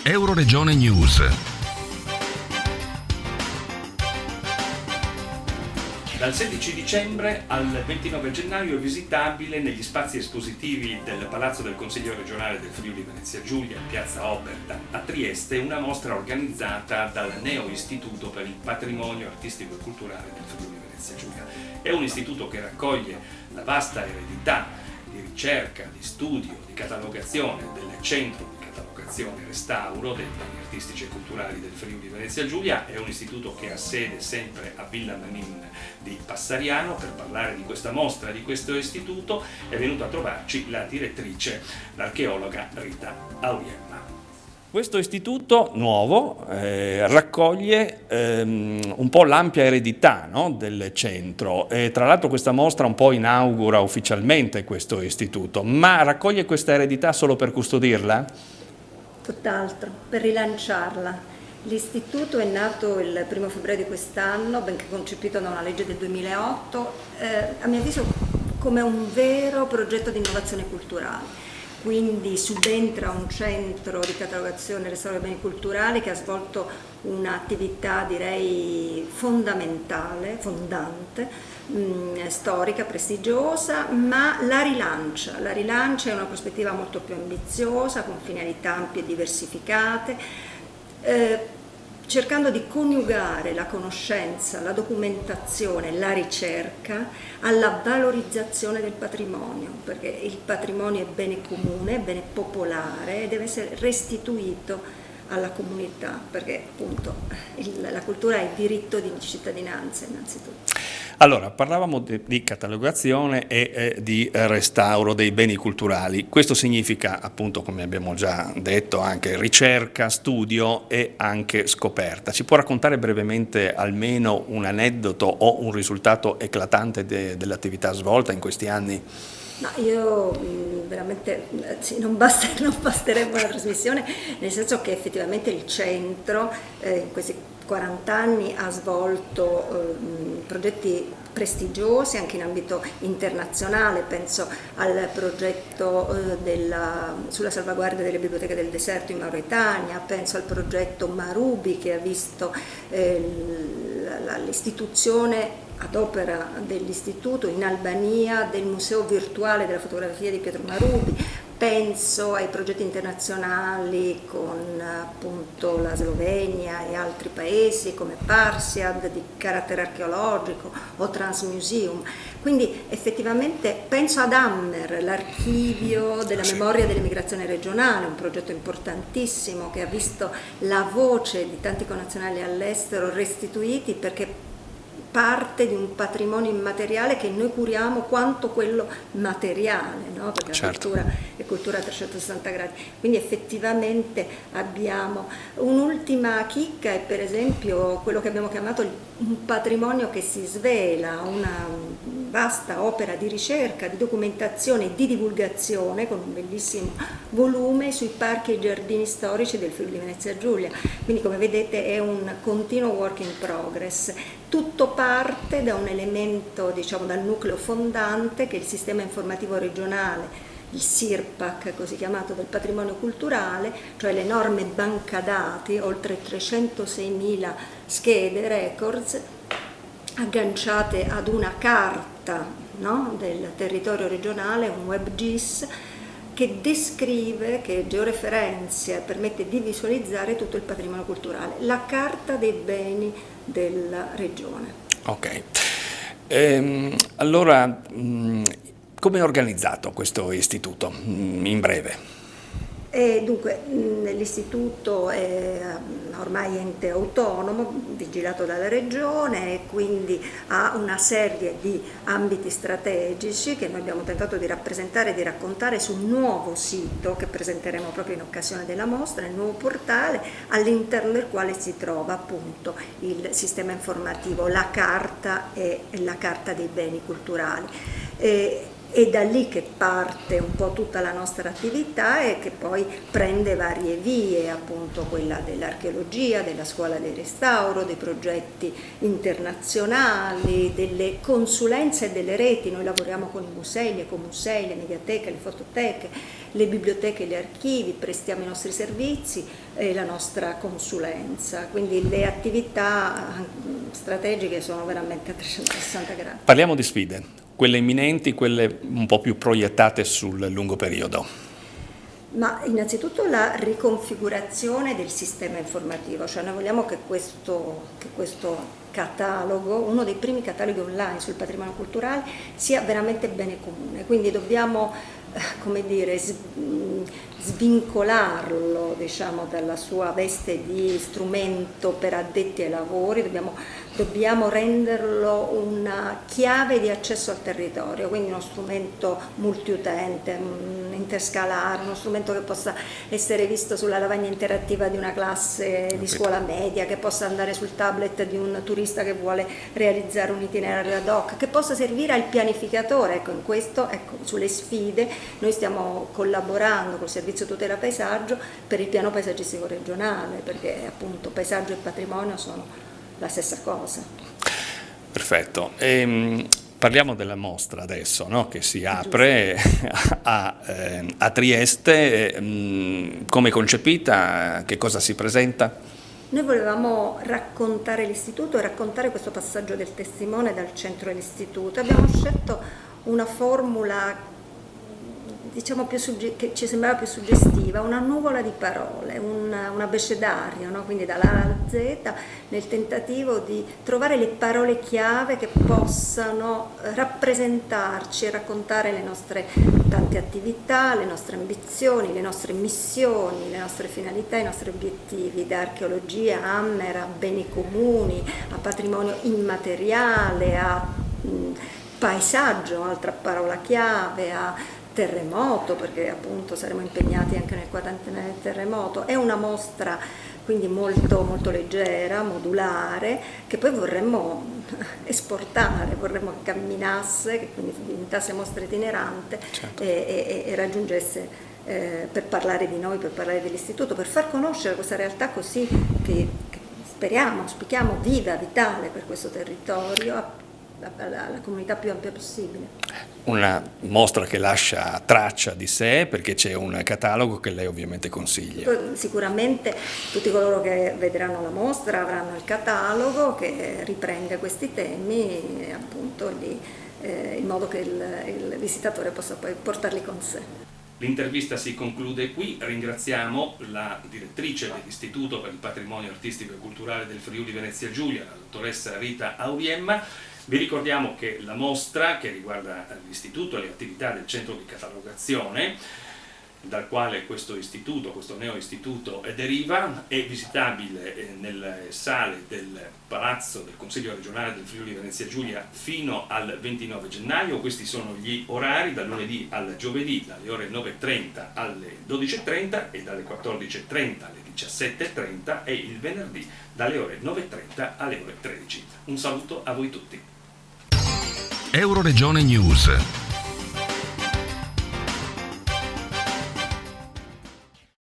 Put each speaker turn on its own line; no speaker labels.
Euroregione News.
Dal 16 dicembre al 29 gennaio è visitabile negli spazi espositivi del Palazzo del Consiglio regionale del Friuli Venezia Giulia, in piazza Oberdan a Trieste, una mostra organizzata dal Neo Istituto per il Patrimonio Artistico e Culturale del Friuli Venezia Giulia. È un istituto che raccoglie la vasta eredità di ricerca, di studio, di catalogazione del Centro di Catalogazione e Restauro dei beni artistici e culturali del Friuli Venezia Giulia. È un istituto che ha sede sempre a Villa Manin di Passariano. Per parlare di questa mostra, di questo istituto, è venuta a trovarci la direttrice, l'archeologa Rita Auriemma. Questo istituto nuovo raccoglie un po' l'ampia eredità, no, del centro. Tra l'altro questa mostra un po' inaugura ufficialmente questo istituto, ma raccoglie questa eredità solo per custodirla?
Tutt'altro, per rilanciarla. L'istituto è nato il 1° febbraio di quest'anno, benché concepito da una legge del 2008, a mio avviso come un vero progetto di innovazione culturale. Quindi subentra un centro di catalogazione e restauro dei beni culturali che ha svolto un'attività direi fondamentale, fondante, storica, prestigiosa, ma la rilancia in una prospettiva molto più ambiziosa, con finalità ampie e diversificate, cercando di coniugare la conoscenza, la documentazione, la ricerca alla valorizzazione del patrimonio, perché il patrimonio è bene comune, è bene popolare e deve essere restituito alla comunità, perché appunto la cultura è diritto di cittadinanza innanzitutto.
Allora, parlavamo di catalogazione e di restauro dei beni culturali. Questo significa, appunto, come abbiamo già detto, anche ricerca, studio e anche scoperta. Ci può raccontare brevemente almeno un aneddoto o un risultato eclatante dell'attività svolta in questi anni?
No, io veramente sì, non basterebbe una trasmissione, nel senso che effettivamente il centro in questi 40 anni ha svolto progetti prestigiosi anche in ambito internazionale. Penso al progetto sulla salvaguardia delle biblioteche del deserto in Mauritania, penso al progetto Marubi che ha visto l'istituzione ad opera dell'istituto in Albania del Museo Virtuale della Fotografia di Pietro Marubi, penso ai progetti internazionali con appunto la Slovenia e altri paesi come Parsiad di carattere archeologico o Transmuseum. Quindi effettivamente penso ad Hammer, l'archivio della memoria dell'emigrazione regionale, un progetto importantissimo che ha visto la voce di tanti connazionali all'estero restituiti, perché parte di un patrimonio immateriale che noi curiamo quanto quello materiale, no? Perché certo, la cultura è cultura a 360 gradi. Quindi effettivamente abbiamo un'ultima chicca, è per esempio quello che abbiamo chiamato un patrimonio che si svela, una vasta opera di ricerca, di documentazione e di divulgazione con un bellissimo volume sui parchi e giardini storici del Friuli Venezia Giulia. Quindi come vedete è un continuo work in progress. Tutto parte da un elemento, diciamo, dal nucleo fondante che è il sistema informativo regionale, il SIRPAC così chiamato, del patrimonio culturale, cioè l'enorme banca dati, oltre 306.000 schede, records, agganciate ad una carta, no, del territorio regionale, un WebGIS, che descrive, che georeferenzia e permette di visualizzare tutto il patrimonio culturale, la carta dei beni della regione.
Ok, allora come è organizzato questo istituto in breve?
Dunque, l'istituto è ormai ente autonomo, vigilato dalla regione, e quindi ha una serie di ambiti strategici che noi abbiamo tentato di rappresentare e di raccontare sul nuovo sito che presenteremo proprio in occasione della mostra, il nuovo portale, all'interno del quale si trova appunto il sistema informativo, la carta e la carta dei beni culturali. è da lì che parte un po' tutta la nostra attività e che poi prende varie vie, appunto quella dell'archeologia, della scuola del restauro, dei progetti internazionali, delle consulenze e delle reti. Noi lavoriamo con i musei, gli ecomusei, le mediateche, le fototeche, le biblioteche e gli archivi, prestiamo i nostri servizi e la nostra consulenza, quindi le attività strategiche sono veramente a 360 gradi.
Parliamo di sfide, quelle imminenti, quelle un po' più proiettate sul lungo periodo.
Ma innanzitutto la riconfigurazione del sistema informativo, cioè noi vogliamo che questo catalogo, uno dei primi cataloghi online sul patrimonio culturale, sia veramente bene comune, quindi dobbiamo svincolarlo, diciamo, dalla sua veste di strumento per addetti ai lavori, dobbiamo renderlo una chiave di accesso al territorio, quindi uno strumento multiutente, interscalare, uno strumento che possa essere visto sulla lavagna interattiva di una classe di scuola media, che possa andare sul tablet di un turista che vuole realizzare un itinerario ad hoc, che possa servire al pianificatore. Ecco, in questo, sulle sfide noi stiamo collaborando col Servizio Tutela Paesaggio per il piano paesaggistico regionale, perché appunto paesaggio e patrimonio sono la stessa cosa.
Perfetto. Parliamo della mostra adesso, no? Che si apre a Trieste. Come è concepita? Che cosa si presenta?
Noi volevamo raccontare l'istituto e raccontare questo passaggio del testimone dal centro dell'istituto. Abbiamo scelto una formula, diciamo, che ci sembrava più suggestiva, una nuvola di parole, un abecedario, no? Quindi dalla A alla Z, nel tentativo di trovare le parole chiave che possano rappresentarci e raccontare le nostre tante attività, le nostre ambizioni, le nostre missioni, le nostre finalità, i nostri obiettivi, da archeologia a Hammer, a beni comuni, a patrimonio immateriale, a paesaggio, altra parola chiave, a terremoto, perché appunto saremo impegnati anche nel quadrante del terremoto. È una mostra quindi molto, molto leggera, modulare, che poi vorremmo esportare, vorremmo che camminasse, che quindi diventasse mostra itinerante, certo, e raggiungesse, per parlare di noi, per parlare dell'istituto, per far conoscere questa realtà così che auspichiamo viva, vitale per questo territorio, alla comunità più ampia possibile.
Una mostra che lascia traccia di sé, perché c'è un catalogo che lei ovviamente consiglia.
Sicuramente tutti coloro che vedranno la mostra avranno il catalogo che riprende questi temi, appunto in modo che il visitatore possa poi portarli con sé.
L'intervista si conclude qui. Ringraziamo la direttrice dell'Istituto per il Patrimonio Artistico e Culturale del Friuli Venezia Giulia, la dottoressa Rita Auriemma. Vi ricordiamo che la mostra, che riguarda l'istituto e le attività del centro di catalogazione, dal quale questo neo-istituto deriva, è visitabile nelle sale del Palazzo del Consiglio regionale del Friuli Venezia Giulia fino al 29 gennaio. Questi sono gli orari, dal lunedì al giovedì, dalle ore 9.30 alle 12.30 e dalle 14.30 alle 17.30, e il venerdì dalle ore 9.30 alle ore 13. Un saluto a voi tutti.
Euroregione News.